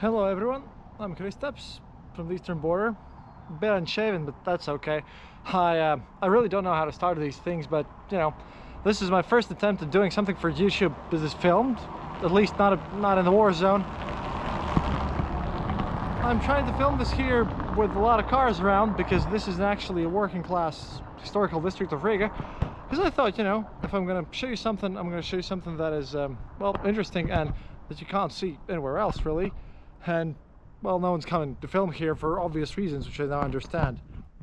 Hello everyone, I'm Kristaps from the eastern border. A bit unshaven, but that's okay. I really don't know how to start these things, but you know, this is my first attempt at doing something for YouTube. This is filmed, at least not in the war zone. I'm trying to film this here with a lot of cars around because this is actually a working class historical district of Riga. Because I thought, you know, if I'm going to show you something, I'm going to show you something that is, well, interesting and that you can't see anywhere else, really. And, well, no one's coming to film here for obvious reasons, which I now understand.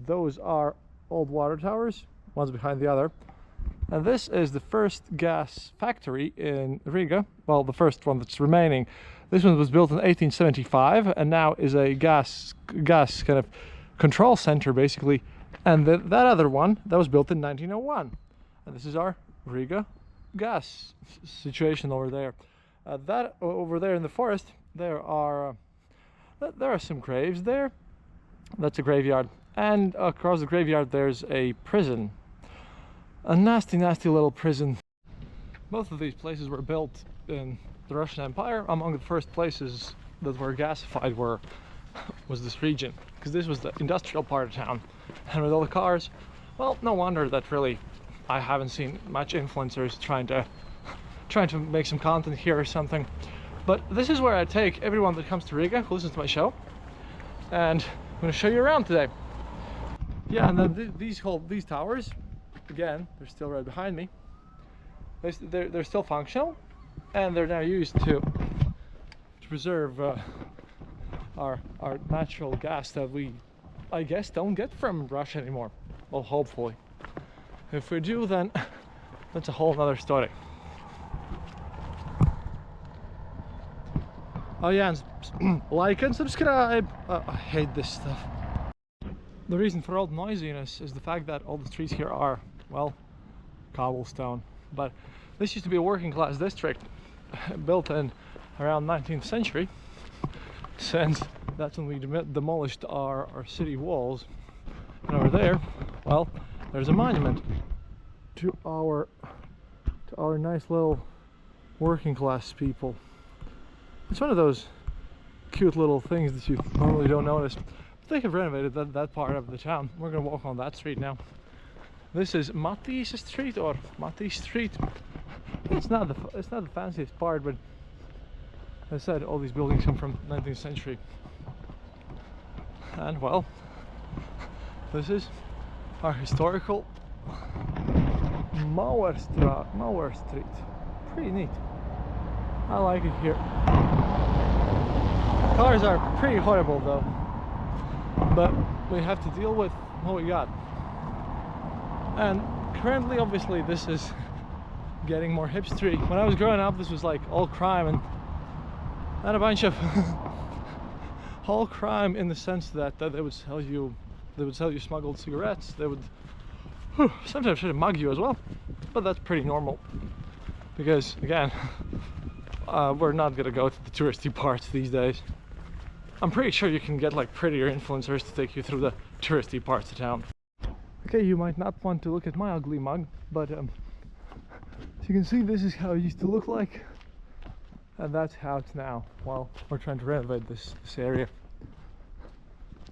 Those are old water towers, one's behind the other. And this is the first gas factory in Riga. Well, the first one that's remaining. This one was built in 1875 and now is a gas kind of control center, basically. And that other one, that was built in 1901. And this is our Riga gas situation over there. That over there in the forest, there are some graves there. That's a graveyard. And across the graveyard there's a prison. A nasty little prison. Both of these places were built in the Russian Empire. Among the first places that were gasified was this region, because this was the industrial part of town. And with all the cars, well, no wonder that really I haven't seen much influencers trying to make some content here or something. But this is where I take everyone that comes to Riga who listens to my show, and I'm going to show you around today. Yeah, and then these towers, again, they're still right behind me. They're still functional, and they're now used to preserve our natural gas that we, I guess, don't get from Russia anymore. Well, hopefully. If we do, then that's a whole nother story. Oh yeah, and like and subscribe. I hate this stuff. The reason for all the noisiness is the fact that all the streets here are, well, cobblestone. But this used to be a working class district built in around 19th century, since that's when we demolished our city walls. And over there, well, there's a monument to our nice little working class people. It's one of those cute little things that you normally don't notice. They have renovated that part of the town. We're gonna walk on that street now. This is Matis Street or Matis Street. It's not the fanciest part, but as I said, all these buildings come from 19th century. And well, this is our historical Mauer Street. Pretty neat. I like it here. Cars are pretty horrible though, but we have to deal with what we got. And currently, obviously, this is getting more hipstery. When I was growing up, this was like all crime and a bunch of all crime in the sense that they would sell you smuggled cigarettes. They would sometimes try to mug you as well, but that's pretty normal because, again, we're not gonna go to the touristy parts these days. I'm pretty sure you can get like prettier influencers to take you through the touristy parts of town. Okay, you might not want to look at my ugly mug, but as you can see, this is how it used to look like, and that's how it's now. Well, we're trying to renovate this area.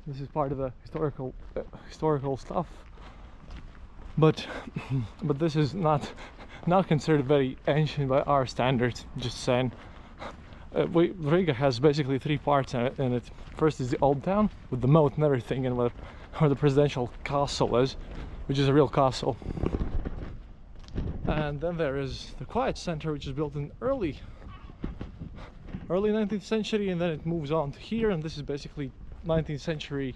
This is part of the historical stuff, but this is not considered very ancient by our standards. Just saying. Riga has basically three parts in it. First is the old town with the moat and everything, and where the presidential castle is, which is a real castle. And then there is the quiet center, which is built in early 19th century, and then it moves on to here, and this is basically 19th century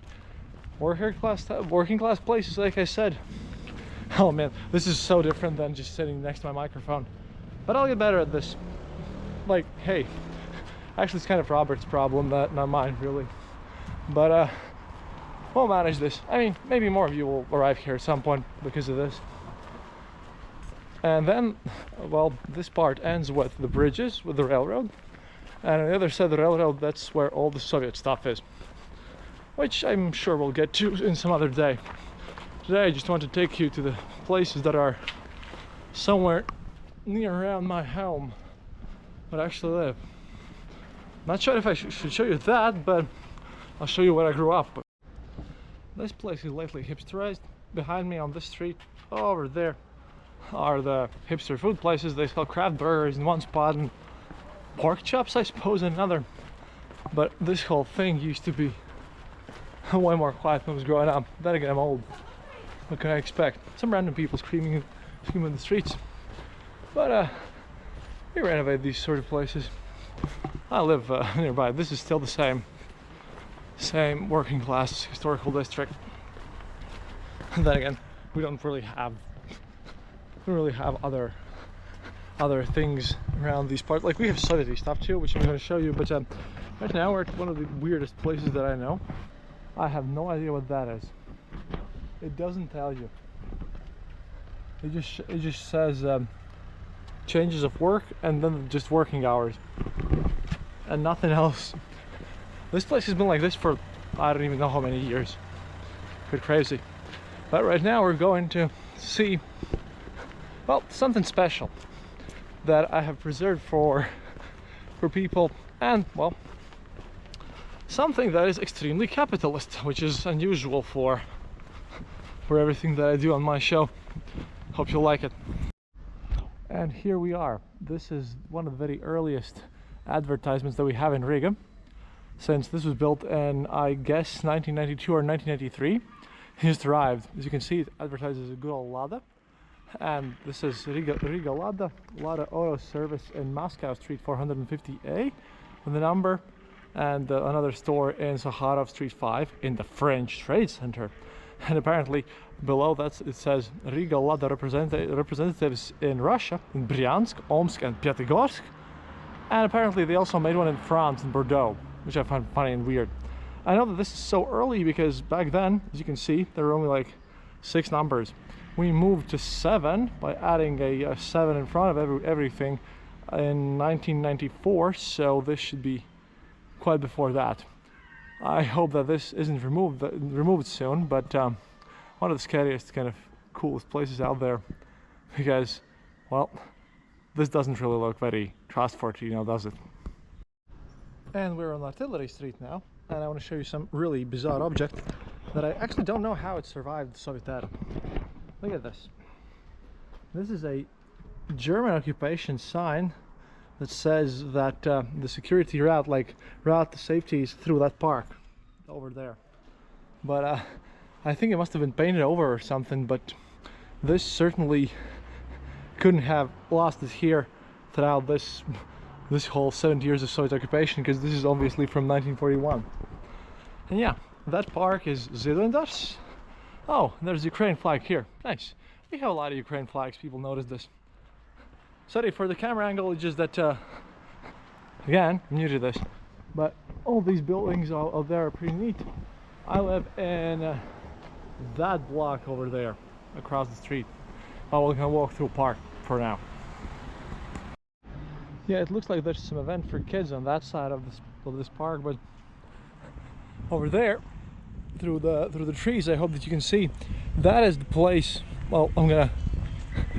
working class places, like I said. Oh man, this is so different than just sitting next to my microphone, but I'll get better at this. Like, hey, actually it's kind of Robert's problem, not mine really, but we'll manage this. I mean, maybe more of you will arrive here at some point because of this. And then, well, this part ends with the bridges, with the railroad, and on the other side of the railroad, that's where all the Soviet stuff is, which I'm sure we'll get to in some other day. Today I just want to take you to the places that are somewhere near around my home, but I actually live. Not sure if I should show you that, but I'll show you where I grew up. This place is lately hipsterized. Behind me on this street, over there, are the hipster food places. They sell craft burgers in one spot and pork chops, I suppose, in another. But this whole thing used to be way more quiet when I was growing up. Then again, I'm old. What can I expect? Some random people screaming in the streets. But we renovate these sort of places. I live nearby. This is still the same working class historical district. And then again, we don't really have other things around these parts. Like we have Soviet stuff too, which I'm going to show you. But right now we're at one of the weirdest places that I know. I have no idea what that is. It doesn't tell you. It just says changes of work and then just working hours and nothing else. This place has been like this for I don't even know how many years. Pretty crazy. But right now we're going to see, well, something special that I have preserved for people, and well, something that is extremely capitalist, which is unusual for everything that I do on my show. Hope you like it. And here we are. This is one of the very earliest advertisements that we have in Riga, since this was built in, I guess, 1992 or 1993. It just arrived. As you can see, it advertises a good old Lada. And this is Riga Lada Auto Service in Moscow Street 450A with the number, and another store in Sakharov Street 5 in the French Trade Center. And apparently below that it says Riga Lada representatives in Russia, in Bryansk, Omsk and Pyatigorsk. And apparently they also made one in France, in Bordeaux, which I find funny and weird. I know that this is so early because back then, as you can see, there were only like 6 numbers. We moved to 7 by adding a 7 in front of everything in 1994, so this should be quite before that. I hope that this isn't removed soon, but one of the scariest, kind of coolest places out there, because, well, this doesn't really look very trustworthy, does it? And we're on Artillery Street now, and I want to show you some really bizarre object that I actually don't know how it survived the Soviet era. Look at this. This is a German occupation sign that says that the security route, route to safety, is through that park over there. But I think it must have been painted over or something, but this certainly couldn't have lasted here throughout this whole 70 years of Soviet occupation, because this is obviously from 1941. And yeah, that park is Zilendars. Oh, there's the Ukraine flag here. Nice. We have a lot of Ukraine flags. People notice this. Sorry for the camera angle, it's just that again, I'm new to this, but all these buildings out there are pretty neat. I live in that block over there across the street. We're gonna walk through a park for now. Yeah, it looks like there's some event for kids on that side of this park, but over there through the trees, I hope that you can see, that is the place. Well, I'm gonna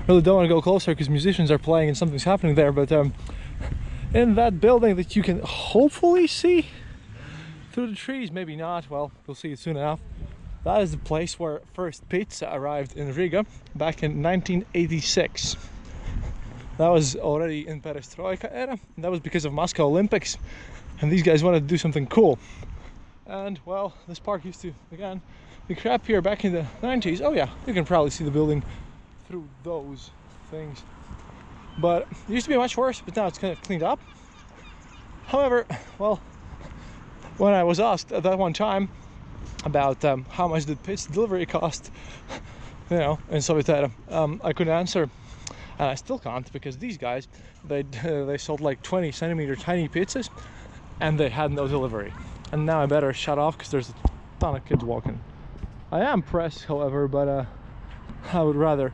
really don't want to go closer because musicians are playing and something's happening there, but in that building that you can hopefully see through the trees, maybe not, well, we'll see it soon enough. That is the place where first pizza arrived in Riga back in 1986. That was already in Perestroika era, and that was because of Moscow Olympics, and these guys wanted to do something cool. And well, this park used to, again, be crap here back in the 90s. Oh yeah, you can probably see the building through those things. But it used to be much worse, but now it's kind of cleaned up. However, well, when I was asked at that one time about how much did pizza delivery cost, in Soviet era, I couldn't answer, and I still can't, because these guys, they sold like 20 centimeter tiny pizzas, and they had no delivery. And now I better shut off because there's a ton of kids walking. I am pressed, however, but I would rather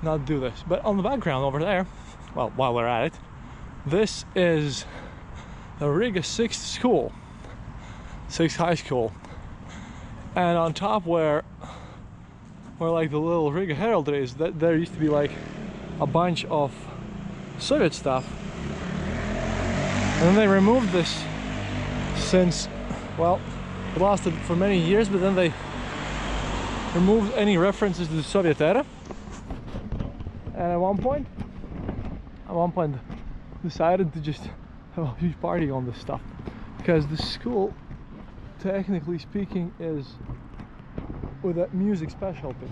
not do this. But on the background over there, well, while we're at it, this is the Riga 6th school, 6th high school, and on top where like the little Riga heraldry is, that there used to be like a bunch of Soviet stuff. And then they removed this since, well, it lasted for many years, but then they removed any references to the Soviet era. And at one point decided to just have a huge party on this stuff, because the school, technically speaking, is with a music specialty.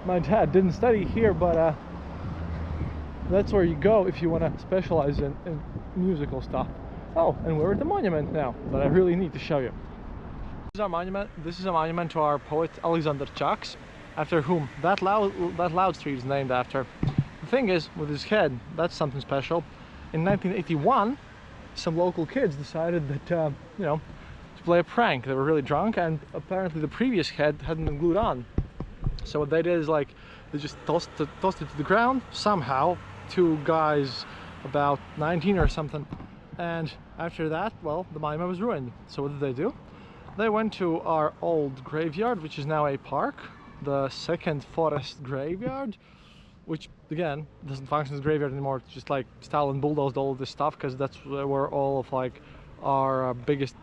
My dad didn't study here, but that's where you go if you want to specialize in musical stuff. Oh, and we're at the monument now that I really need to show you. This is our monument. This is a monument to our poet Alexander Chaks, after whom that loud street is named after. The thing is, with his head, that's something special. In 1981, some local kids decided that, you know, to play a prank. They were really drunk, and apparently the previous head hadn't been glued on. So what they did is, like, they just tossed it to the ground somehow. Two guys about 19 or something, and after that, well, the monument was ruined. So what did they do? They went to our old graveyard, which is now a park, the second forest graveyard, which again doesn't function as a graveyard anymore. It's just like Stalin bulldozed all of this stuff, because that's where all of like our biggest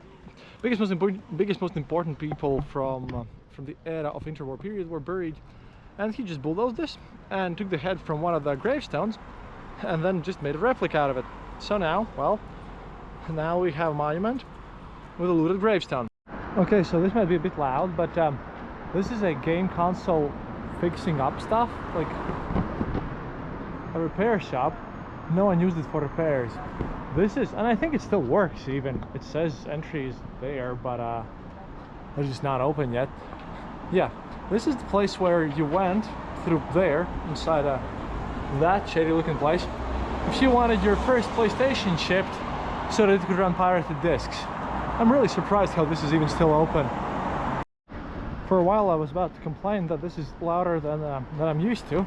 most important people from the era of interwar period were buried. And he just bulldozed this and took the head from one of the gravestones and then just made a replica out of it. So now, well, now we have a monument with a looted gravestone. Okay, so this might be a bit loud, but this is a game console fixing up stuff, like a repair shop. No one used it for repairs. This is, and I think it still works even. It says entry is there, but it's just not open yet. Yeah, this is the place where you went through there, inside that shady looking place, if you wanted your first PlayStation shipped so that it could run pirated discs. I'm really surprised how this is even still open. For a while I was about to complain that this is louder than I'm used to,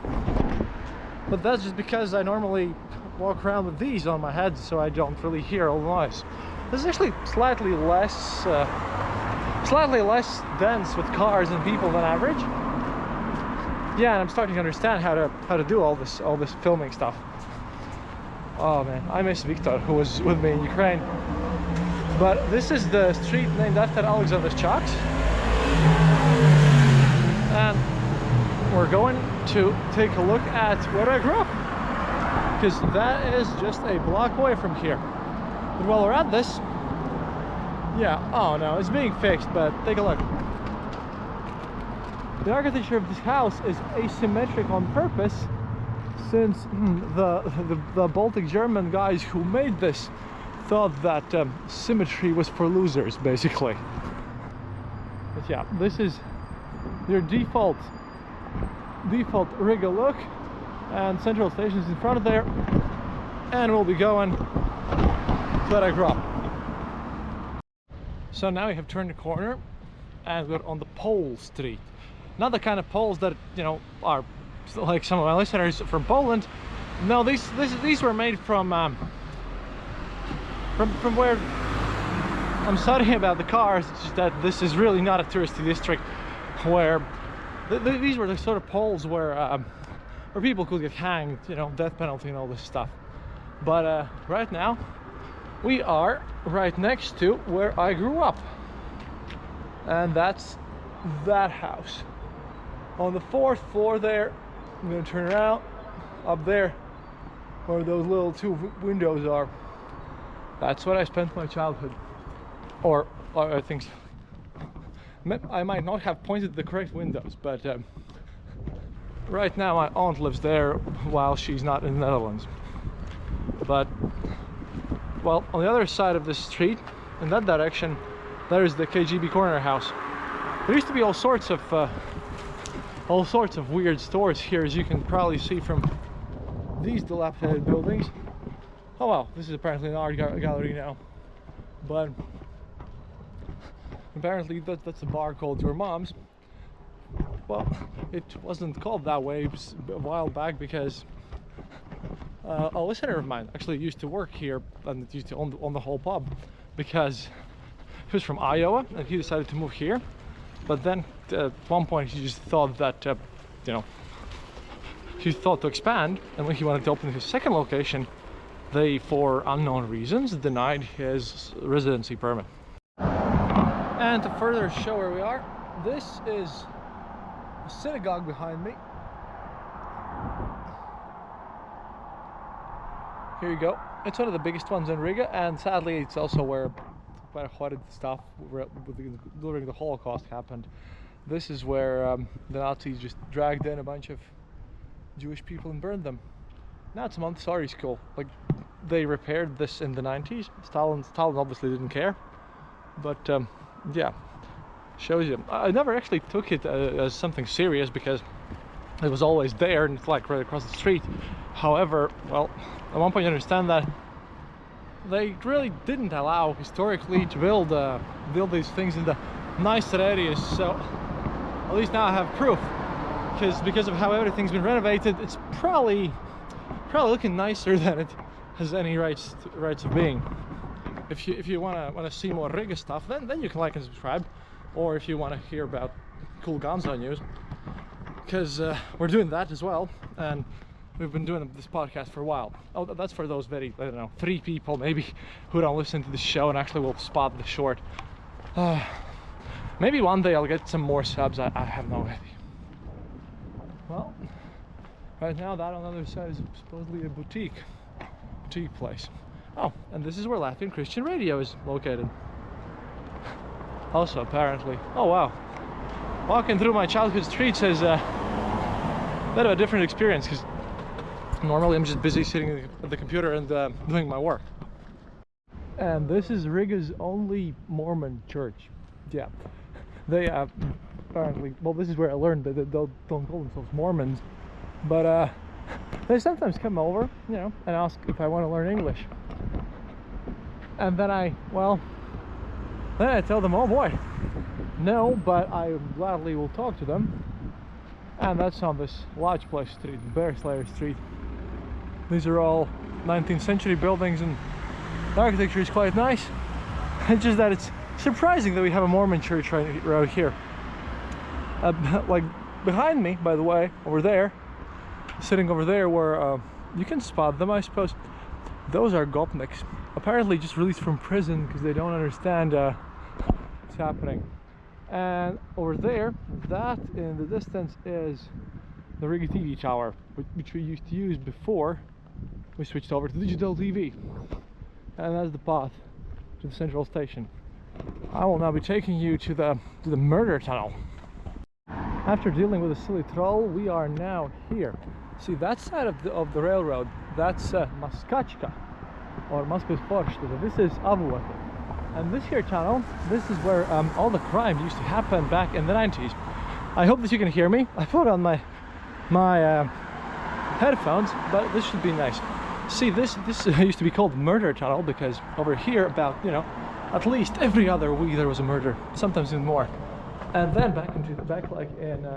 but that's just because I normally walk around with these on my head, so I don't really hear all the noise. This is actually slightly less dense with cars and people than average. Yeah, and I'm starting to understand how to do all this filming stuff. Oh man, I miss Victor, who was with me in Ukraine. But this is the street named after Alexander Chaks, and we're going to take a look at where I grew up, because that is just a block away from here. But while we're at this, yeah, oh no, it's being fixed, but take a look. The architecture of this house is asymmetric on purpose, since the Baltic German guys who made this thought that symmetry was for losers, basically. But yeah, this is your default Riga look, and Central Station is in front of there, and we'll be going where I grew up. So now we have turned the corner and we're on the Pole Street. Not the kind of poles that, you know, are like some of my listeners from Poland. No, these were made from where I'm sorry about the cars. It's just that this is really not a touristy district, where these were the sort of poles where people could get hanged, you know, death penalty and all this stuff. But right now we are right next to where I grew up, and that's that house on the 4th floor there. I'm gonna turn around up there where those little two windows are. That's where I spent my childhood, or I think so. I might not have pointed the correct windows, but right now my aunt lives there while she's not in the Netherlands. But well, on the other side of the street, in that direction, there's the KGB corner house. There used to be all sorts of weird stores here, as you can probably see from these dilapidated buildings. Oh well, this is apparently an art gallery now, but apparently that's a bar called Your Mom's. Well, it wasn't called that way a while back, because a listener of mine actually used to work here and used to own the whole pub, because he was from Iowa and he decided to move here. But then at one point he just thought that, you know, he thought to expand, and when he wanted to open his second location, they, for unknown reasons, denied his residency permit. And to further show where we are, this is a synagogue behind me. Here you go. It's one of the biggest ones in Riga, and sadly it's also where quite a horrid stuff during the Holocaust happened. This is where the Nazis just dragged in a bunch of Jewish people and burned them. Now it's a Montessori school. Like, they repaired this in the 90s. Stalin obviously didn't care, but yeah, shows you. I never actually took it as something serious because it was always there and it's like right across the street. However, well, at one point you understand that they really didn't allow historically to build these things in the nicer areas. So at least now I have proof, because of how everything's been renovated, it's probably looking nicer than it has any rights of being. If you want to see more Riga stuff, then you can like and subscribe, or if you want to hear about cool Gonzo news, because we're doing that as well, and we've been doing this podcast for a while. Oh, that's for those very, I don't know, 3 people maybe who don't listen to the show and actually will spot the short. Maybe one day I'll get some more subs. I have no idea. Well, right now that on the other side is supposedly a boutique place. Oh, and this is where Latvian Christian radio is located. Also, apparently. Oh wow, walking through my childhood streets is a bit of a different experience, because normally I'm just busy sitting at the computer and doing my work. And this is Riga's only Mormon church. Yeah, they apparently, well, this is where I learned that they don't call themselves Mormons, but they sometimes come over, you know, and ask if I want to learn English. And then I tell them, oh boy, no, but I gladly will talk to them. And that's on this Lodge Place Street, Bear Slayer Street. These are all 19th century buildings, and the architecture is quite nice. It's just that it's surprising that we have a Mormon church right here. Like behind me, by the way, over there, sitting over there, where you can spot them, I suppose. Those are gopniks, apparently just released from prison because they don't understand what's happening. And over there, that in the distance is the Riga TV tower, which we used to use before we switched over to digital TV. And that's the path to the central station. I will now be taking you to the murder tunnel. After dealing with a silly troll, we are now here. See, that side of the railroad, that's Maskachka, or Maskavas Forštata. This is Avoti. And this here tunnel, this is where all the crime used to happen back in the 90s. I hope that you can hear me. I put on my headphones, but this should be nice. See, this used to be called Murder Tunnel because over here, about, you know, at least every other week there was a murder, sometimes even more. And then back like in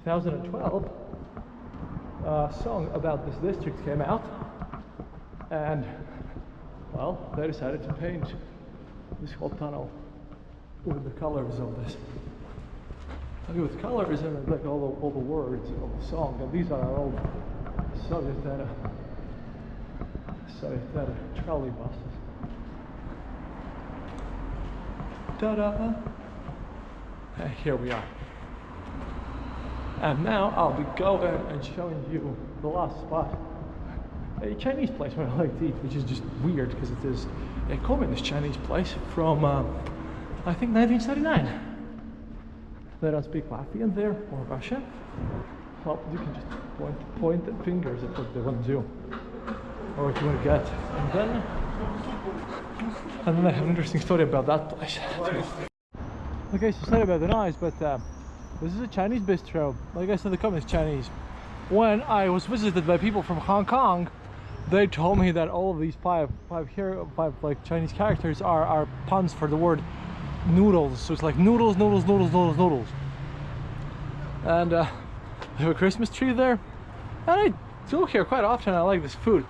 2012, a song about this district came out, and well, they decided to paint this whole tunnel with the colors of this. With colors and like all the words of the song, and these are all Soviet trolley buses. Ta-da! Here we are. And now I'll be going and showing you the last spot. A Chinese place where I like to eat, which is just weird because it is a communist Chinese place from, I think, 1979. They don't speak Latvian there, or Russian. Well, you can just point the fingers at what they want to do, or what you want to get. And then I have an interesting story about that place. Okay, so sorry about the noise, but this is a Chinese bistro. Like I said, the communist Chinese. When I was visited by people from Hong Kong, they told me that all of these five like Chinese characters are puns for the word noodles. So it's like noodles, noodles, noodles, noodles, noodles. And they have a Christmas tree there. And I go here quite often. I like this food.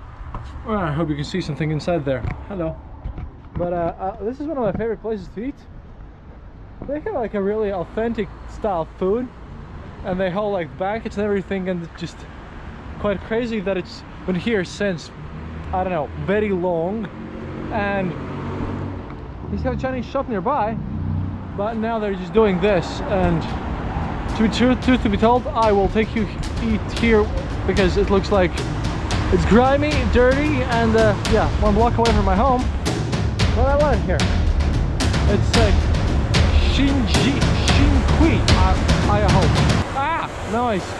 Well, I hope you can see something inside there. Hello. But this is one of my favorite places to eat. They have like a really authentic style food, and they hold like banquets and everything, and it's just quite crazy that it's been here since I don't know, very long, and they used to have a Chinese shop nearby, but now they're just doing this. And truth to be told, I will take you eat here because it looks like it's grimy, dirty, and yeah, 1 block away from my home. But I love it here. It's Shinqui, I hope. Ah, nice.